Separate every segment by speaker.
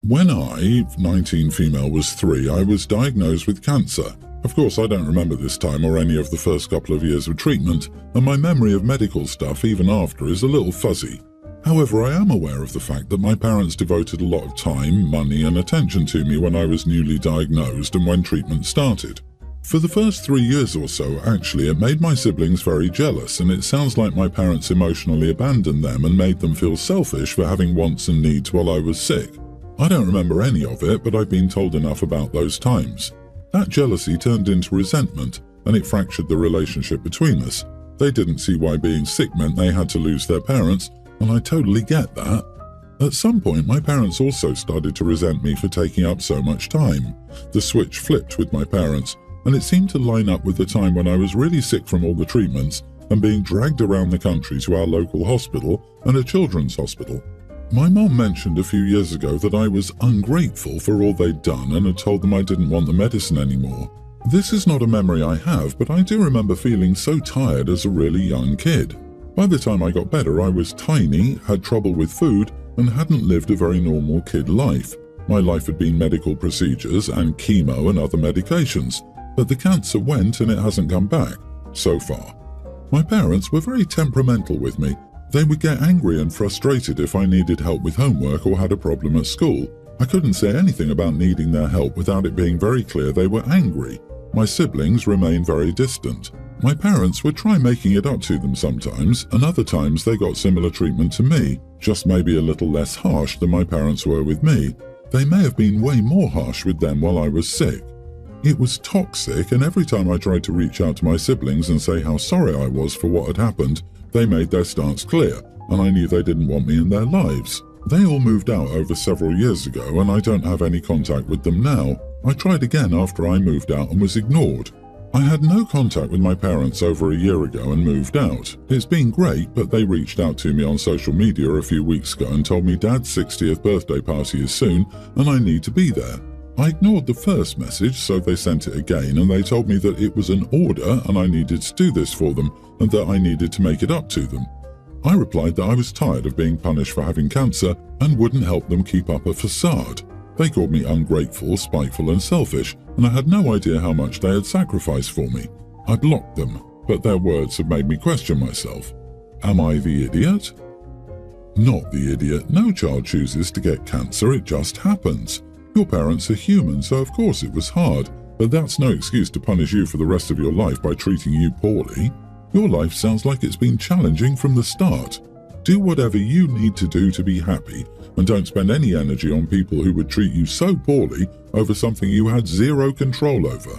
Speaker 1: When I, 19 female, was 3, I was diagnosed with cancer. Of course, I don't remember this time or any of the first couple of years of treatment, and my memory of medical stuff even after is a little fuzzy. However, I am aware of the fact that my parents devoted a lot of time, money and attention to me when I was newly diagnosed and when treatment started. For the first 3 years or so, actually, it made my siblings very jealous, and it sounds like my parents emotionally abandoned them and made them feel selfish for having wants and needs while I was sick. I don't remember any of it, but I've been told enough about those times. That jealousy turned into resentment, and it fractured the relationship between us. They didn't see why being sick meant they had to lose their parents, and I totally get that. At some point, my parents also started to resent me for taking up so much time. The switch flipped with my parents, and it seemed to line up with the time when I was really sick from all the treatments and being dragged around the country to our local hospital and a children's hospital. My mom mentioned a few years ago that I was ungrateful for all they'd done and had told them I didn't want the medicine anymore. This is not a memory I have, but I do remember feeling so tired as a really young kid. By the time I got better, I was tiny, had trouble with food, and hadn't lived a very normal kid life. My life had been medical procedures and chemo and other medications, but the cancer went and it hasn't come back, so far. My parents were very temperamental with me. They would get angry and frustrated if I needed help with homework or had a problem at school. I couldn't say anything about needing their help without it being very clear they were angry. My siblings remained very distant. My parents would try making it up to them sometimes, and other times they got similar treatment to me, just maybe a little less harsh than my parents were with me. They may have been way more harsh with them while I was sick. It was toxic, and every time I tried to reach out to my siblings and say how sorry I was for what had happened, they made their stance clear, and I knew they didn't want me in their lives. They all moved out over several years ago, and I don't have any contact with them now. I tried again after I moved out and was ignored. I had no contact with my parents over a year ago and moved out. It's been great, but they reached out to me on social media a few weeks ago and told me Dad's 60th birthday party is soon and I need to be there. I ignored the first message, so they sent it again, and they told me that it was an order and I needed to do this for them and that I needed to make it up to them. I replied that I was tired of being punished for having cancer and wouldn't help them keep up a facade. They called me ungrateful, spiteful and selfish, and I had no idea how much they had sacrificed for me. I blocked them, but their words have made me question myself. Am I the idiot? Not the idiot. No child chooses to get cancer, it just happens. Your parents are human, so of course it was hard, but that's no excuse to punish you for the rest of your life by treating you poorly. Your life sounds like it's been challenging from the start. Do whatever you need to do to be happy, and don't spend any energy on people who would treat you so poorly over something you had zero control over.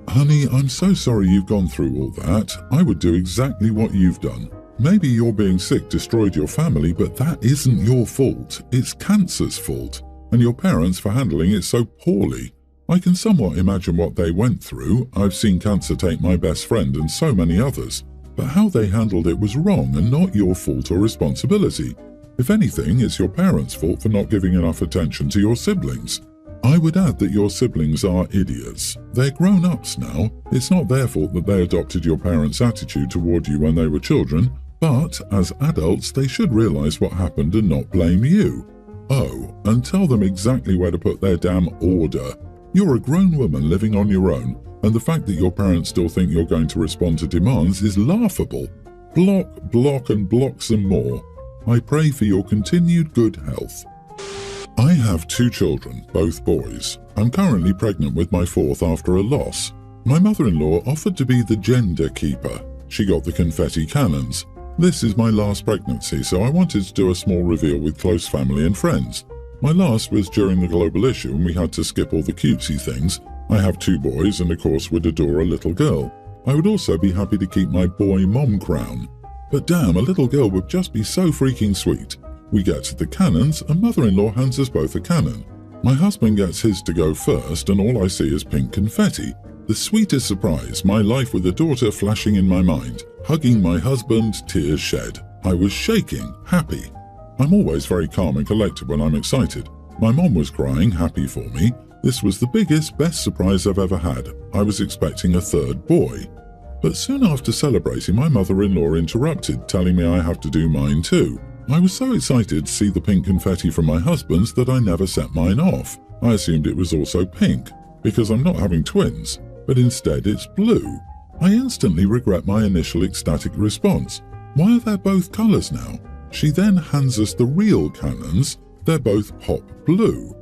Speaker 1: Honey, I'm so sorry you've gone through all that. I would do exactly what you've done. Maybe your being sick destroyed your family, but that isn't your fault. It's cancer's fault, and your parents for handling it so poorly. I can somewhat imagine what they went through. I've seen cancer take my best friend and so many others. But how they handled it was wrong and not your fault or responsibility. If anything, it's your parents' fault for not giving enough attention to your siblings. I would add that your siblings are idiots. They're grown-ups now. It's not their fault that they adopted your parents' attitude toward you when they were children, but as adults they should realize what happened and not blame you. Oh, and tell them exactly where to put their damn order. You're a grown woman living on your own, and the fact that your parents still think you're going to respond to demands is laughable. Block, block and block some more. I pray for your continued good health. I have 2 children, both boys. I'm currently pregnant with my 4th after a loss. My mother-in-law offered to be the gender keeper. She got the confetti cannons. This is my last pregnancy, so I wanted to do a small reveal with close family and friends. My last was during the global issue and we had to skip all the cutesy things. I have 2 boys and of course would adore a little girl. I would also be happy to keep my boy mom crown. But damn, a little girl would just be so freaking sweet. We get to the cannons and mother-in-law hands us both a cannon. My husband gets his to go first and all I see is pink confetti. The sweetest surprise, my life with a daughter flashing in my mind. Hugging my husband, tears shed. I was shaking, happy. I'm always very calm and collected when I'm excited. My mom was crying, happy for me. This was the biggest, best surprise I've ever had. I was expecting a 3rd boy. But soon after celebrating, my mother-in-law interrupted, telling me I have to do mine too. I was so excited to see the pink confetti from my husband's that I never set mine off. I assumed it was also pink, because I'm not having twins, but instead it's blue. I instantly regret my initial ecstatic response. Why are they both colours now? She then hands us the real cannons. They're both pop blue.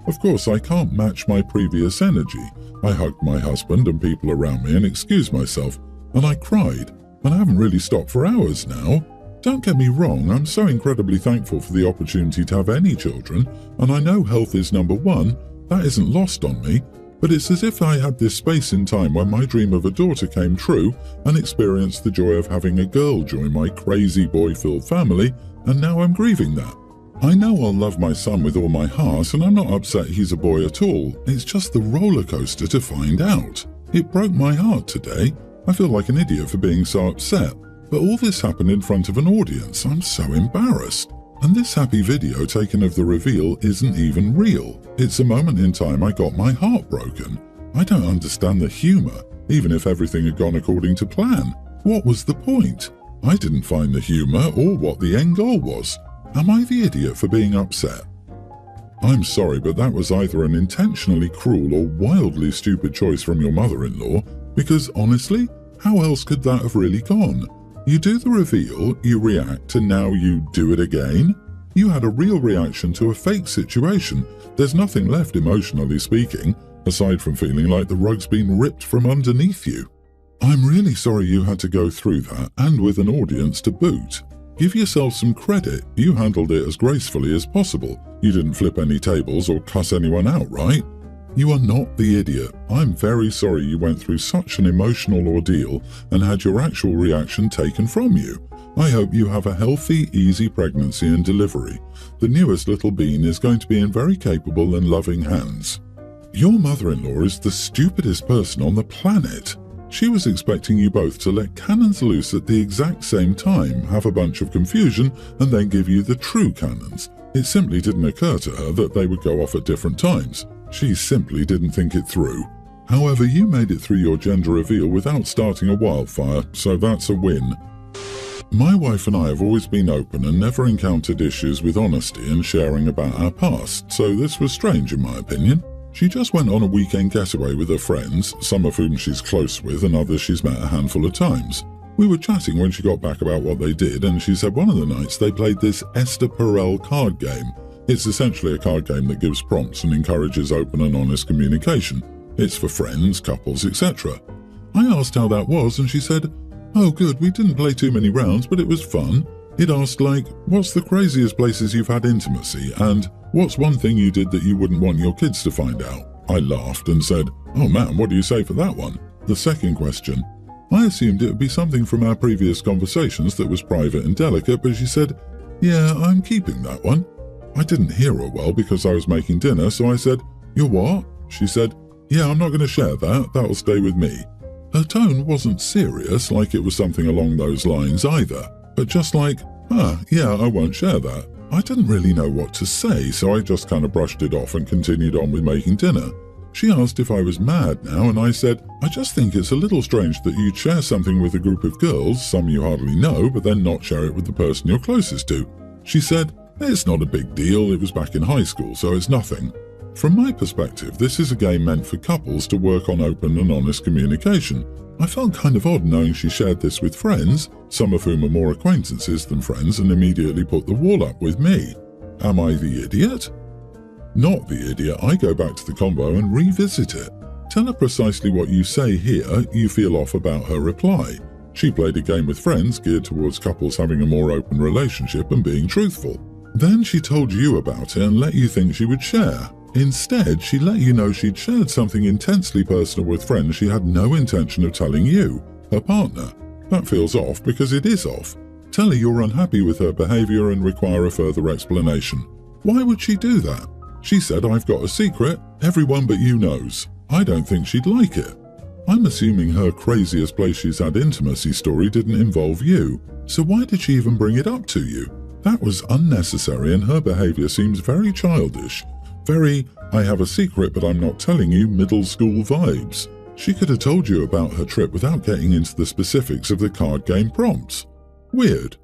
Speaker 1: Of course, I can't match my previous energy. I hugged my husband and people around me and excused myself, and I cried, and I haven't really stopped for hours now. Don't get me wrong, I'm so incredibly thankful for the opportunity to have any children, and I know health is number one. That isn't lost on me, but it's as if I had this space in time when my dream of a daughter came true and experienced the joy of having a girl join my crazy boy-filled family, and now I'm grieving that. I know I'll love my son with all my heart, and I'm not upset he's a boy at all. It's just the roller coaster to find out. It broke my heart today. I feel like an idiot for being so upset. But all this happened in front of an audience. I'm so embarrassed. And this happy video taken of the reveal isn't even real. It's a moment in time I got my heart broken. I don't understand the humour, even if everything had gone according to plan. What was the point? I didn't find the humour or what the end goal was. Am I the idiot for being upset? I'm sorry, but that was either an intentionally cruel or wildly stupid choice from your mother-in-law, because honestly, how else could that have really gone? You do the reveal, you react, and now you do it again? You had a real reaction to a fake situation. There's nothing left emotionally speaking, aside from feeling like the rug's been ripped from underneath you. I'm really sorry you had to go through that, and with an audience to boot. Give yourself some credit. You handled it as gracefully as possible. You didn't flip any tables or cuss anyone out, right? You are not the idiot. I'm very sorry you went through such an emotional ordeal and had your actual reaction taken from you. I hope you have a healthy, easy pregnancy and delivery. The newest little bean is going to be in very capable and loving hands. Your mother-in-law is the stupidest person on the planet. She was expecting you both to let cannons loose at the exact same time, have a bunch of confusion, and then give you the true cannons. It simply didn't occur to her that they would go off at different times. She simply didn't think it through. However, you made it through your gender reveal without starting a wildfire, so that's a win. My wife and I have always been open and never encountered issues with honesty and sharing about our past, so this was strange in my opinion. She just went on a weekend getaway with her friends, some of whom she's close with and others she's met a handful of times. We were chatting when she got back about what they did, and she said one of the nights they played this Esther Perel card game. It's essentially a card game that gives prompts and encourages open and honest communication. It's for friends, couples, etc. I asked how that was, and she said, "Oh good, we didn't play too many rounds, but it was fun." It asked like, "What's the craziest places you've had intimacy?" and "What's one thing you did that you wouldn't want your kids to find out?" I laughed and said, "Oh man, what do you say for that one?" The second question. I assumed it would be something from our previous conversations that was private and delicate, but she said, "Yeah, I'm keeping that one." I didn't hear her well because I was making dinner, so I said, "You're what?" She said, "Yeah, I'm not going to share that. That'll stay with me." Her tone wasn't serious, like it was something along those lines either, but just like, yeah, I won't share that. I didn't really know what to say, so I just kind of brushed it off and continued on with making dinner. She asked if I was mad now, and I said, "I just think it's a little strange that you'd share something with a group of girls, some you hardly know, but then not share it with the person you're closest to." She said, "It's not a big deal, it was back in high school, so it's nothing." From my perspective, this is a game meant for couples to work on open and honest communication. I felt kind of odd knowing she shared this with friends, some of whom are more acquaintances than friends, and immediately put the wall up with me. Am I the idiot? Not the idiot. I go back to the convo and revisit it. Tell her precisely what you say here you feel off about her reply. She played a game with friends geared towards couples having a more open relationship and being truthful. Then she told you about it and let you think she would share. Instead, she let you know she'd shared something intensely personal with friends she had no intention of telling you, her partner. That feels off because it is off. Tell her you're unhappy with her behaviour and require a further explanation. Why would she do that? She said, "I've got a secret, everyone but you knows." I don't think she'd like it. I'm assuming her craziest place she's had intimacy story didn't involve you, so why did she even bring it up to you? That was unnecessary, and her behaviour seems very childish. Very, "I have a secret but I'm not telling you" middle school vibes. She could have told you about her trip without getting into the specifics of the card game prompts. Weird.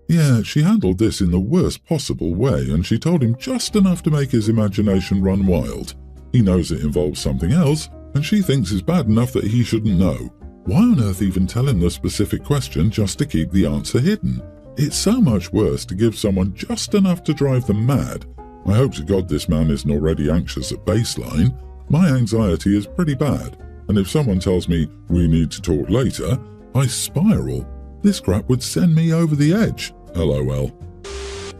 Speaker 1: Yeah, she handled this in the worst possible way, and she told him just enough to make his imagination run wild. He knows it involves something else, and she thinks it's bad enough that he shouldn't know. Why on earth even tell him the specific question just to keep the answer hidden? It's so much worse to give someone just enough to drive them mad. I hope to God this man isn't already anxious at baseline. My anxiety is pretty bad, and if someone tells me, "we need to talk later," I spiral. This crap would send me over the edge. LOL.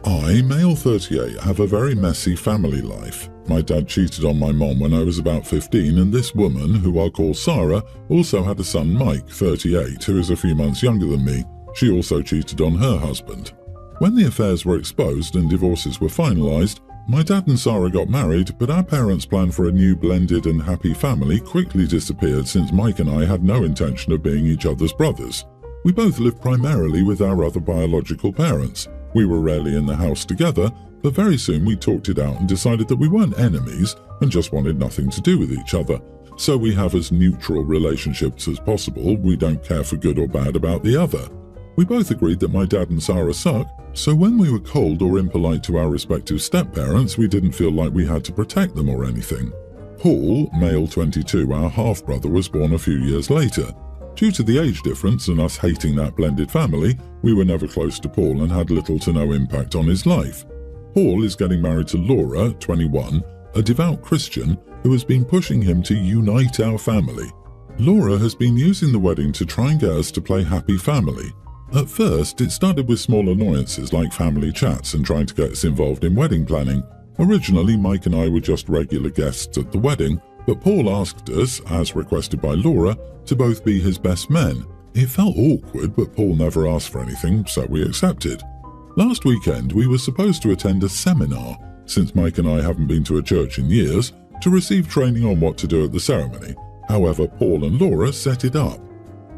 Speaker 1: I, male 38, have a very messy family life. My dad cheated on my mom when I was about 15, and this woman, who I'll call Sarah, also had a son, Mike, 38, who is a few months younger than me. She also cheated on her husband. When the affairs were exposed and divorces were finalized, my dad and Sarah got married, but our parents' plan for a new blended and happy family quickly disappeared since Mike and I had no intention of being each other's brothers. We both lived primarily with our other biological parents. We were rarely in the house together, but very soon we talked it out and decided that we weren't enemies and just wanted nothing to do with each other. So we have as neutral relationships as possible. We don't care for good or bad about the other. We both agreed that my dad and Sarah suck, so when we were cold or impolite to our respective step-parents, we didn't feel like we had to protect them or anything. Paul, male 22, our half-brother, was born a few years later. Due to the age difference and us hating that blended family, we were never close to Paul and had little to no impact on his life. Paul is getting married to Laura, 21, a devout Christian who has been pushing him to unite our family. Laura has been using the wedding to try and get us to play happy family. At first, it started with small annoyances like family chats and trying to get us involved in wedding planning. Originally, Mike and I were just regular guests at the wedding, but Paul asked us, as requested by Laura, to both be his best men. It felt awkward, but Paul never asked for anything, so we accepted. Last weekend, we were supposed to attend a seminar, since Mike and I haven't been to a church in years, to receive training on what to do at the ceremony. However, Paul and Laura set it up.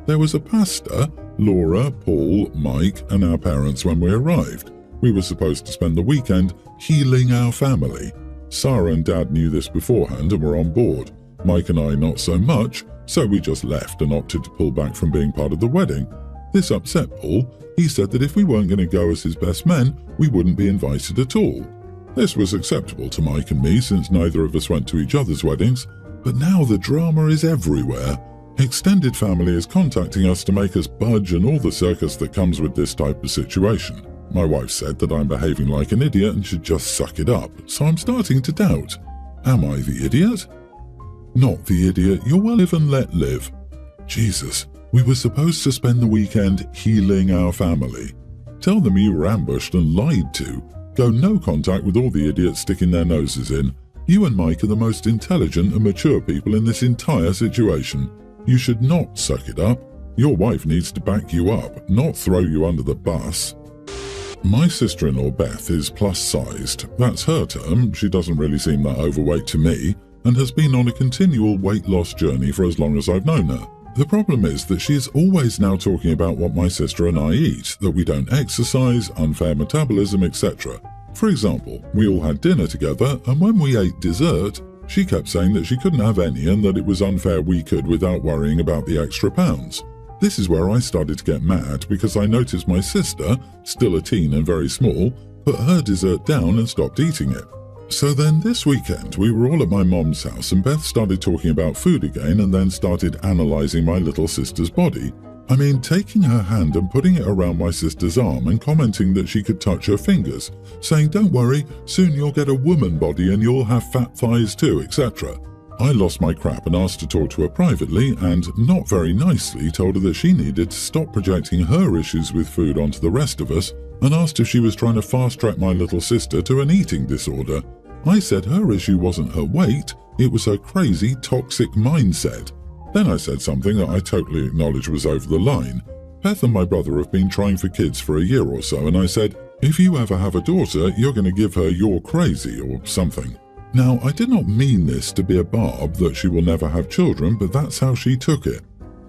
Speaker 1: There was a pastor, Laura, Paul, Mike, and our parents when we arrived. We were supposed to spend the weekend healing our family. Sarah and Dad knew this beforehand and were on board. Mike and I not so much, so we just left and opted to pull back from being part of the wedding. This upset Paul. He said that if we weren't going to go as his best men, we wouldn't be invited at all. This was acceptable to Mike and me since neither of us went to each other's weddings, but now the drama is everywhere. Extended family is contacting us to make us budge and all the circus that comes with this type of situation. My wife said that I'm behaving like an idiot and should just suck it up, so I'm starting to doubt. Am I the idiot? Not the idiot, you're well live and let live. Jesus, we were supposed to spend the weekend healing our family. Tell them you were ambushed and lied to. Go no contact with all the idiots sticking their noses in. You and Mike are the most intelligent and mature people in this entire situation. You should not suck it up. Your wife needs to back you up, not throw you under the bus. My sister-in-law Beth is plus-sized. That's her term. She doesn't really seem that overweight to me and has been on a continual weight loss journey for as long as I've known her. The problem is that she is always now talking about what my sister and I eat, that we don't exercise, unfair metabolism, etc. For example, we all had dinner together, and when we ate dessert, she kept saying that she couldn't have any and that it was unfair we could without worrying about the extra pounds. This is where I started to get mad because I noticed my sister, still a teen and very small, put her dessert down and stopped eating it. So then this weekend we were all at my mom's house and Beth started talking about food again and then started analysing my little sister's body. I mean, taking her hand and putting it around my sister's arm and commenting that she could touch her fingers, saying, "Don't worry, soon you'll get a woman body and you'll have fat thighs too," etc. I lost my crap and asked to talk to her privately and, not very nicely, told her that she needed to stop projecting her issues with food onto the rest of us and asked if she was trying to fast-track my little sister to an eating disorder. I said her issue wasn't her weight, it was her crazy, toxic mindset. Then I said something that I totally acknowledged was over the line. Beth and my brother have been trying for kids for a year or so, and I said, "If you ever have a daughter, you're going to give her "you're crazy" or something. Now, I did not mean this to be a barb that she will never have children, but that's how she took it.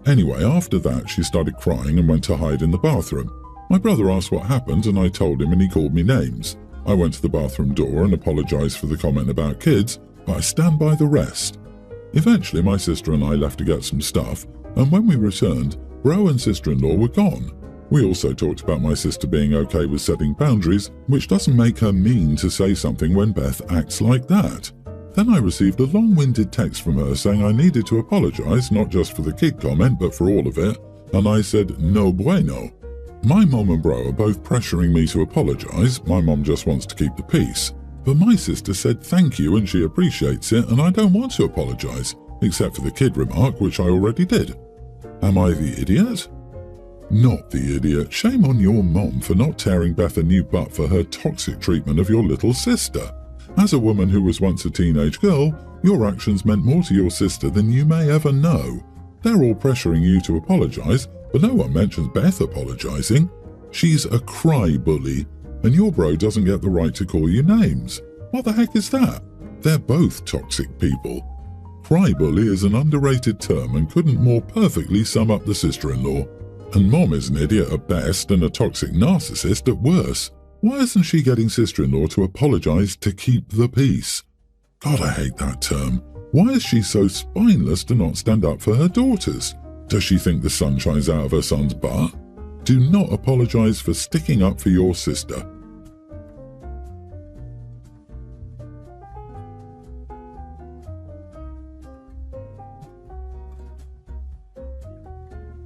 Speaker 1: Anyway, after that, she started crying and went to hide in the bathroom. My brother asked what happened, and I told him, and he called me names. I went to the bathroom door and apologized for the comment about kids, but I stand by the rest. Eventually, my sister and I left to get some stuff, and when we returned, bro and sister-in-law were gone. We also talked about my sister being okay with setting boundaries, which doesn't make her mean to say something when Beth acts like that. Then I received a long-winded text from her saying I needed to apologize, not just for the kid comment, but for all of it, and I said, no bueno. My mom and bro are both pressuring me to apologize. My mom just wants to keep the peace. But my sister said thank you and she appreciates it, and I don't want to apologize, except for the kid remark, which I already did. Am I the idiot? Not the idiot. Shame on your mom for not tearing Beth a new butt for her toxic treatment of your little sister. As a woman who was once a teenage girl, your actions meant more to your sister than you may ever know. They're all pressuring you to apologize, but no one mentions Beth apologizing. She's a cry bully, and your bro doesn't get the right to call you names. What the heck is that? They're both toxic people. Cry bully is an underrated term and couldn't more perfectly sum up the sister-in-law. And mom is an idiot at best and a toxic narcissist at worst. Why isn't she getting sister-in-law to apologize to keep the peace? God, I hate that term. Why is she so spineless to not stand up for her daughters? Does she think the sun shines out of her son's butt? Do not apologize for sticking up for your sister.